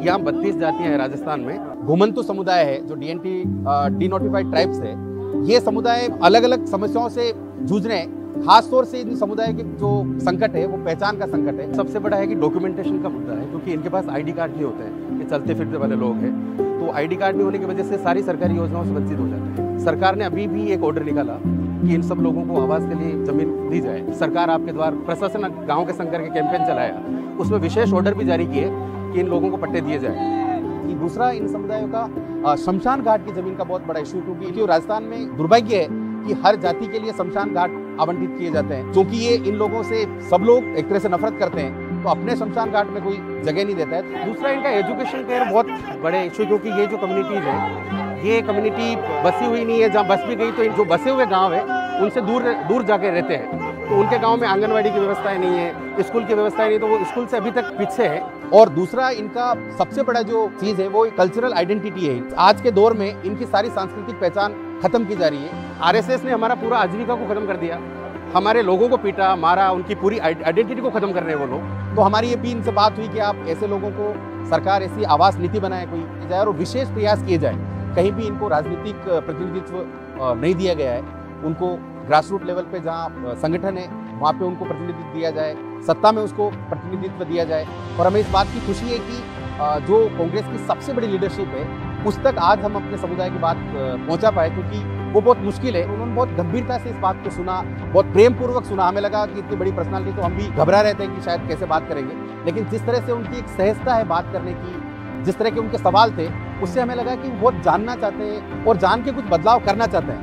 यहाँ 32 जातियां हैं राजस्थान में। घुमंतु समुदाय है जो डिनोटिफाइड ट्राइब्स है। ये समुदाय अलग अलग समस्याओं से जूझ रहे हैं। खास तौर से इन समुदाय के जो संकट है वो पहचान का संकट है। सबसे बड़ा है कि डॉक्यूमेंटेशन का मुद्दा है, क्योंकि इनके पास आईडी कार्ड नहीं होते हैं। ये चलते फिरते वाले लोग हैं, तो आईडी कार्ड नहीं होने की वजह से सारी सरकारी योजनाओं से वंचित हो जाते हैं। सरकार ने अभी भी एक ऑर्डर निकाला कि इन सब लोगों को आवास के लिए जमीन दी जाए। सरकार आपके द्वारा प्रशासन गाँव के संग करके कैंपेन चलाया, उसमें विशेष ऑर्डर भी जारी किए कि इन लोगों को पट्टे दिए जाए। दूसरा, इन समुदायों का शमशान घाट की जमीन का बहुत बड़ा इशू, क्योंकि राजस्थान में दुर्भाग्य है कि हर जाति के लिए शमशान घाट आवंटित किए जाते हैं। क्योंकि ये इन लोगों से सब लोग एक तरह से नफरत करते हैं, तो अपने शमशान घाट में कोई जगह नहीं देता है। दूसरा, इनका एजुकेशन केयर बहुत बड़े इशू, क्योंकि ये जो कम्युनिटीज है, ये कम्युनिटी बसी हुई नहीं है। जहाँ बस भी गई तो जो बसे हुए गाँव है उनसे दूर जाके रहते हैं, तो उनके गांव में आंगनवाड़ी की व्यवस्थाएं नहीं है, स्कूल की व्यवस्थाएं नहीं, तो वो स्कूल से अभी तक पीछे है। और दूसरा, इनका सबसे बड़ा जो चीज है वो कल्चरल आइडेंटिटी है। आज के दौर में इनकी सारी सांस्कृतिक पहचान खत्म की जा रही है। आरएसएस ने हमारा पूरा आजीविका को खत्म कर दिया, हमारे लोगों को पीटा मारा, उनकी पूरी आइडेंटिटी को खत्म कर रहे हैं वो लोग। तो हमारी ये भी इनसे बात हुई कि आप ऐसे लोगों को, सरकार ऐसी आवास नीति बनाए कोई जाए और विशेष प्रयास किए जाए। कहीं भी इनको राजनीतिक प्रतिनिधित्व नहीं दिया गया है, उनको ग्रास रूट लेवल पे जहाँ संगठन है वहाँ पे उनको प्रतिनिधित्व दिया जाए, सत्ता में उसको प्रतिनिधित्व दिया जाए। और हमें इस बात की खुशी है कि जो कांग्रेस की सबसे बड़ी लीडरशिप है उस तक आज हम अपने समुदाय की बात पहुँचा पाए, क्योंकि वो बहुत मुश्किल है। उन्होंने बहुत गंभीरता से इस बात को सुना, बहुत प्रेम पूर्वक सुना। हमें लगा कि इतनी बड़ी पर्सनालिटी, तो हम भी घबरा रहे थे कि शायद कैसे बात करेंगे, लेकिन जिस तरह से उनकी एक सहजता है बात करने की, जिस तरह के उनके सवाल थे, उससे हमें लगा कि वो बहुत जानना चाहते हैं और जान के कुछ बदलाव करना चाहते हैं।